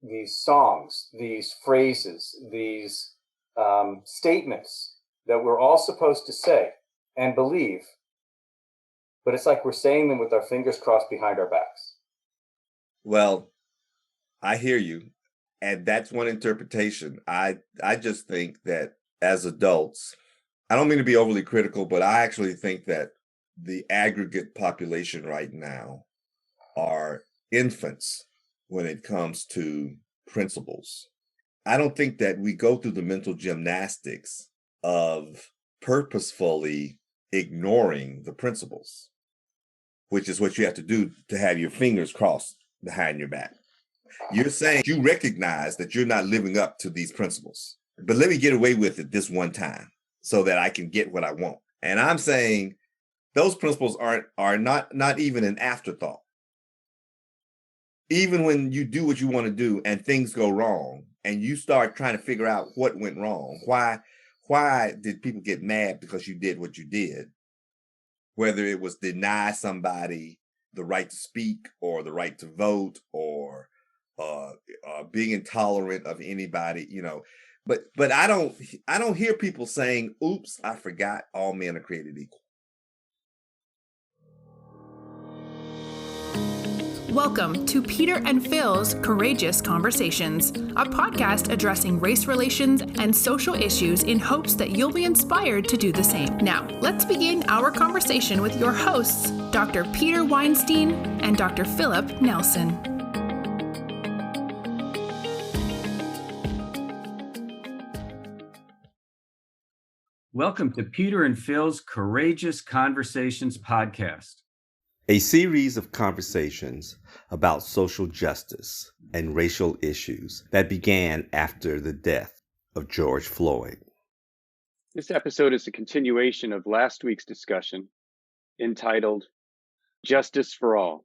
these songs, these phrases, these statements that we're all supposed to say and believe, but it's like we're saying them with our fingers crossed behind our backs. Well, I hear you. And that's one interpretation. I just think that as adults, I don't mean to be overly critical, but I actually think that the aggregate population right now are infants when it comes to principles. I don't think that we go through the mental gymnastics of purposefully ignoring the principles, which is what you have to do to have your fingers crossed behind your back. You're saying you recognize that you're not living up to these principles, but let me get away with it this one time so that I can get what I want. And I'm saying those principles are not even an afterthought. Even when you do what you want to do and things go wrong and you start trying to figure out what went wrong, why did people get mad because you did what you did? Whether it was deny somebody the right to speak or the right to vote or being intolerant of anybody, but I don't hear people saying, oops, I forgot all men are created equal. Welcome to Peter and Phil's Courageous Conversations, a podcast addressing race relations and social issues in hopes that you'll be inspired to do the same. Now, let's begin our conversation with your hosts, Dr. Peter Weinstein and Dr. Philip Nelson. Welcome to Peter and Phil's Courageous Conversations podcast, a series of conversations about social justice and racial issues that began after the death of George Floyd. This episode is a continuation of last week's discussion entitled Justice for All.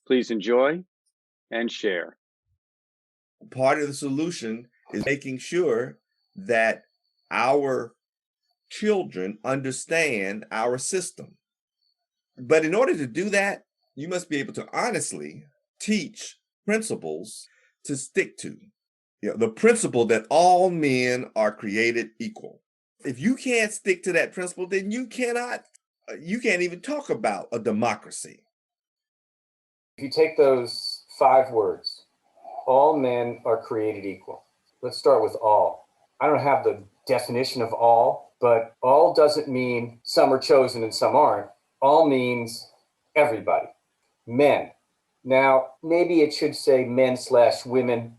Please enjoy and share. Part of the solution is making sure that our children understand our system. But in order to do that, you must be able to honestly teach principles to stick to. The principle that all men are created equal. If you can't stick to that principle, then you can't even talk about a democracy. If you take those 5 words, all men are created equal. Let's start with all. I don't have the definition of all, but all doesn't mean some are chosen and some aren't. All means everybody. Men. Now, maybe it should say men/women.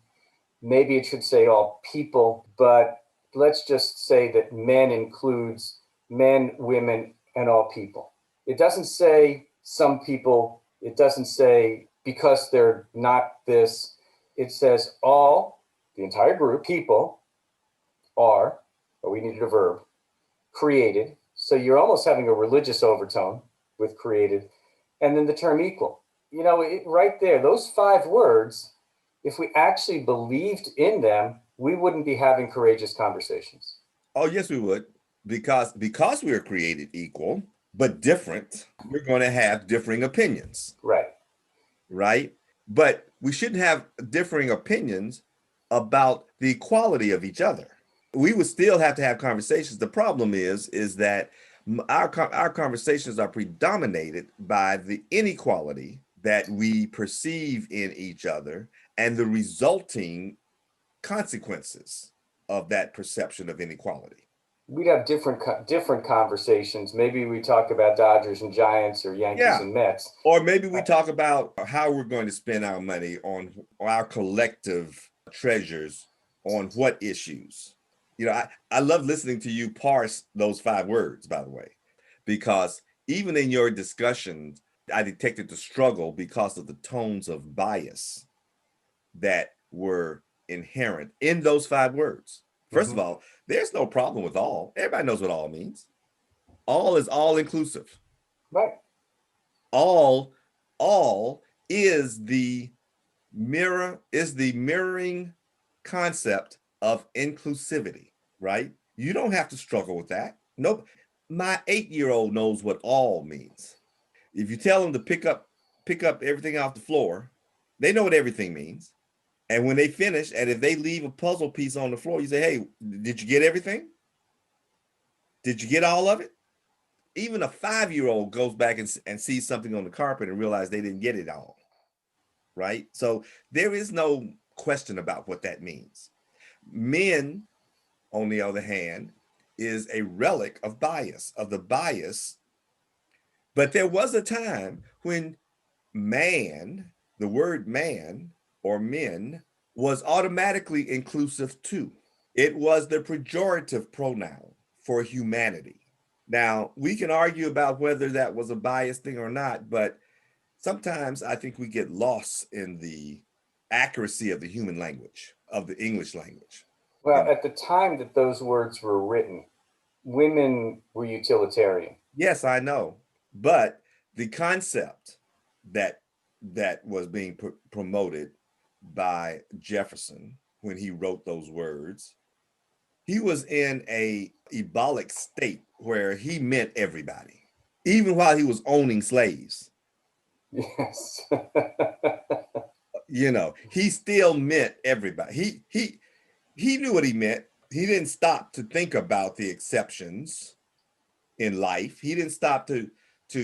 Maybe it should say all people, but let's just say that men includes men, women, and all people. It doesn't say some people. It doesn't say because they're not this. It says all, the entire group, people are, or we needed a verb, created. So you're almost having a religious overtone with created. And then the term equal. Right there, those 5 words, if we actually believed in them, we wouldn't be having courageous conversations. Oh, yes, we would. Because we are created equal, but different, we're going to have differing opinions. Right? But we shouldn't have differing opinions about the equality of each other. We would still have to have conversations. The problem is that our conversations are predominated by the inequality that we perceive in each other and the resulting consequences of that perception of inequality. We'd have different conversations. Maybe we talk about Dodgers and Giants or Yankees and Mets. Or maybe we talk about how we're going to spend our money on our collective treasures on what issues. I love listening to you parse those 5 words, by the way, because even in your discussions, I detected the struggle because of the tones of bias that were inherent in those 5 words. First of all, there's no problem with all. Everybody knows what all means. All is all inclusive. Right. All is the mirroring concept of inclusivity, right? You don't have to struggle with that. Nope. My 8-year-old knows what all means. If you tell him to pick up everything off the floor, They know what everything means. And when they finish, and if they leave a puzzle piece on the floor, you say, hey, did you get everything? Did you get all of it? Even a 5-year-old goes back and sees something on the carpet and realizes they didn't get it all. Right? So there is no question about what that means. Men, on the other hand, is a relic of the bias. But there was a time when man, the word man or men, was automatically inclusive too. It was the pejorative pronoun for humanity. Now, we can argue about whether that was a biased thing or not, but sometimes I think we get lost in the accuracy of the human language, of the English language. Well, at the time that those words were written, women were utilitarian. Yes, I know. But the concept that was being promoted by Jefferson when he wrote those words, he was in a ebolic state where he meant everybody, even while he was owning slaves. Yes. He still meant everybody. He knew what he meant. He didn't stop to think about the exceptions in life. He didn't stop to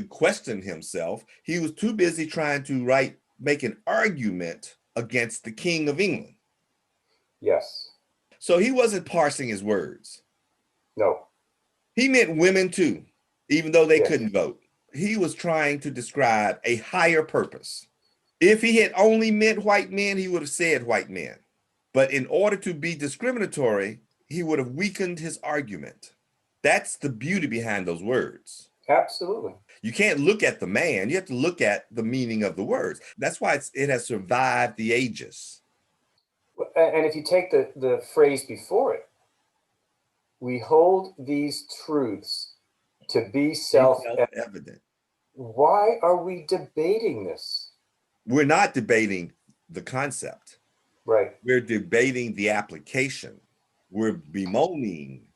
question himself. He was too busy trying to make an argument against the King of England. Yes. So he wasn't parsing his words. No. He meant women too, even though they couldn't vote. He was trying to describe a higher purpose. If he had only meant white men, he would have said white men. But in order to be discriminatory, he would have weakened his argument. That's the beauty behind those words. Absolutely. You can't look at the man. You have to look at the meaning of the words. That's why it has survived the ages. And if you take the phrase before it, we hold these truths to be self-evident. Why are we debating this? We're not debating the concept. Right. We're debating the application. We're bemoaning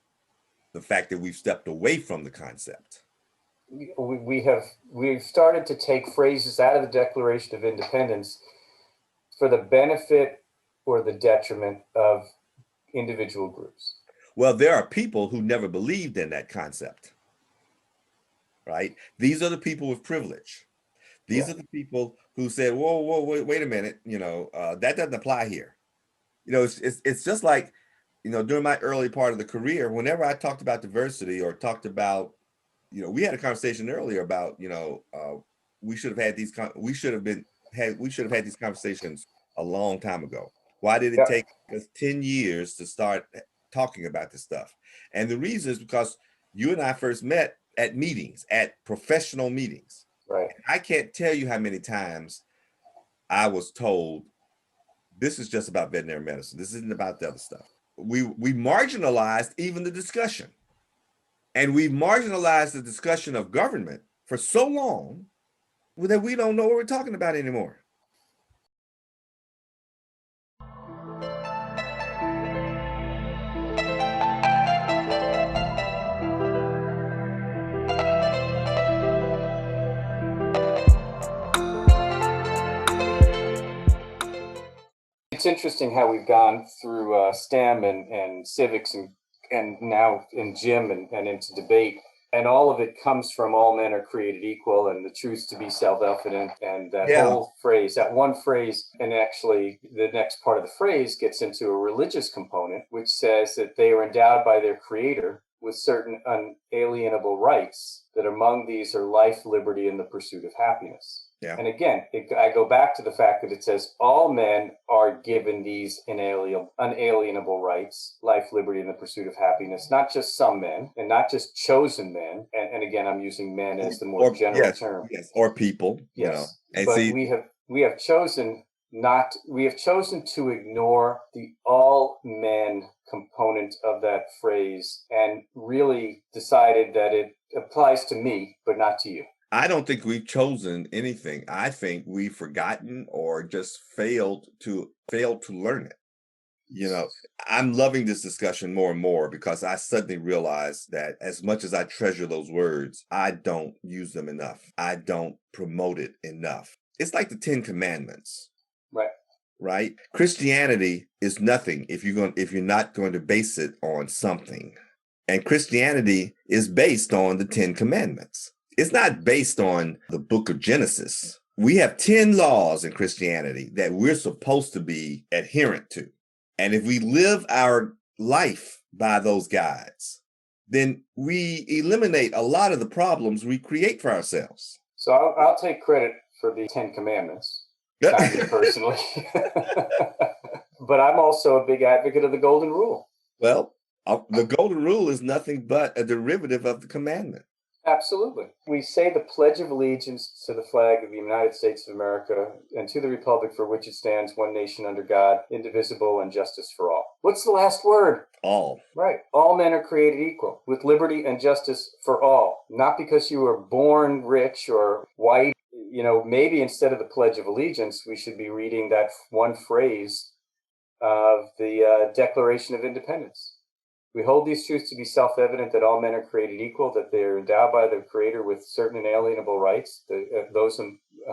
the fact that we've stepped away from the concept. We've started to take phrases out of the Declaration of Independence for the benefit or the detriment of individual groups. Well, there are people who never believed in that concept, right? These are the people with privilege. These are the people who said, whoa, wait a minute, that doesn't apply here. It's just like, during my early part of the career, whenever I talked about diversity or talked about, we had a conversation earlier about, we should have had these conversations a long time ago. Why did it take us 10 years to start talking about this stuff? And the reason is because you and I first met at meetings, at professional meetings. Right. I can't tell you how many times I was told, this is just about veterinary medicine. This isn't about the other stuff. We marginalized even the discussion. And we marginalized the discussion of government for so long that we don't know what we're talking about anymore. It's interesting how we've gone through STEM and civics and now in gym and into debate. And all of it comes from all men are created equal and the truth to be self-evident. And that whole phrase, that one phrase, and actually the next part of the phrase gets into a religious component, which says that they are endowed by their creator with certain unalienable rights, that among these are life, liberty, and the pursuit of happiness. Yeah. And again, I go back to the fact that it says all men are given these unalienable rights, life, liberty, and the pursuit of happiness, not just some men and not just chosen men. And again, I'm using men as the more general term. Yes, or people. Yes. But we have chosen to ignore the all men component of that phrase and really decided that it applies to me, but not to you. I don't think we've chosen anything. I think we've forgotten or just failed to learn it. I'm loving this discussion more and more because I suddenly realize that as much as I treasure those words, I don't use them enough. I don't promote it enough. It's like the 10 Commandments. Right. Right? Christianity is nothing if you're not going to base it on something. And Christianity is based on the 10 commandments. It's not based on the book of Genesis. We have 10 laws in Christianity that we're supposed to be adherent to. And if we live our life by those guides, then we eliminate a lot of the problems we create for ourselves. So I'll take credit for the 10 commandments. Not me personally. But I'm also a big advocate of the golden rule. Well, the golden rule is nothing but a derivative of the commandment. Absolutely. We say the Pledge of Allegiance to the flag of the United States of America and to the republic for which it stands, one nation under God, indivisible, and justice for all. What's the last word? All. Right. All men are created equal, with liberty and justice for all. Not because you were born rich or white. Maybe instead of the Pledge of Allegiance, we should be reading that one phrase of the Declaration of Independence. We hold these truths to be self-evident that all men are created equal, that they are endowed by their Creator with certain inalienable rights.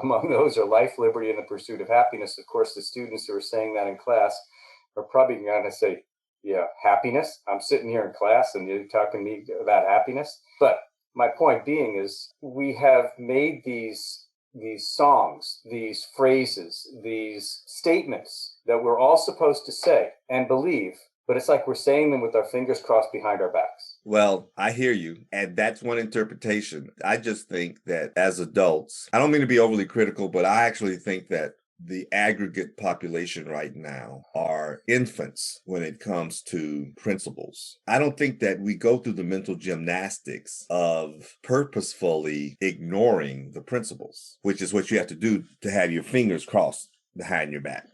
Among those are life, liberty, and the pursuit of happiness. Of course, the students who are saying that in class are probably going to say, yeah, happiness? I'm sitting here in class and you're talking to me about happiness? But my point being is we have made these songs, these phrases, these statements that we're all supposed to say and believe, but it's like we're saying them with our fingers crossed behind our backs. Well, I hear you. And that's one interpretation. I just think that as adults, I don't mean to be overly critical, but I actually think that the aggregate population right now are infants when it comes to principles. I don't think that we go through the mental gymnastics of purposefully ignoring the principles, which is what you have to do to have your fingers crossed behind your back.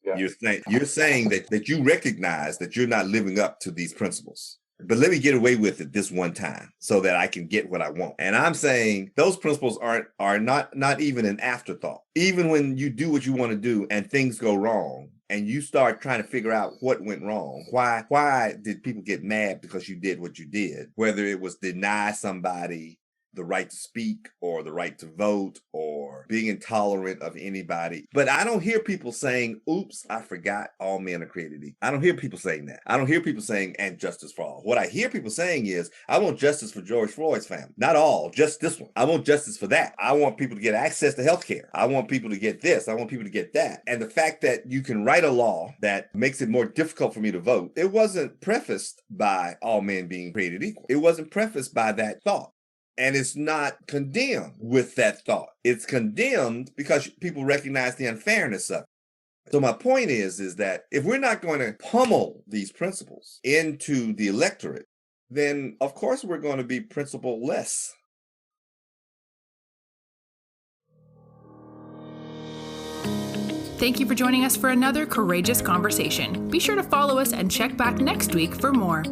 Yeah. You're saying that you recognize that you're not living up to these principles. But let me get away with it this one time so that I can get what I want. And I'm saying those principles are not even an afterthought. Even when you do what you want to do and things go wrong and you start trying to figure out what went wrong, why did people get mad because you did what you did? Whether it was deny somebody the right to speak or the right to vote or being intolerant of anybody. But I don't hear people saying, oops, I forgot all men are created equal. I don't hear people saying that. I don't hear people saying, and justice for all. What I hear people saying is, I want justice for George Floyd's family. Not all, just this one. I want justice for that. I want people to get access to health care. I want people to get this. I want people to get that. And the fact that you can write a law that makes it more difficult for me to vote, it wasn't prefaced by all men being created equal. It wasn't prefaced by that thought. And it's not condemned with that thought. It's condemned because people recognize the unfairness of it. So my point is that if we're not going to pummel these principles into the electorate, then of course we're going to be principle-less. Thank you for joining us for another courageous conversation. Be sure to follow us and check back next week for more.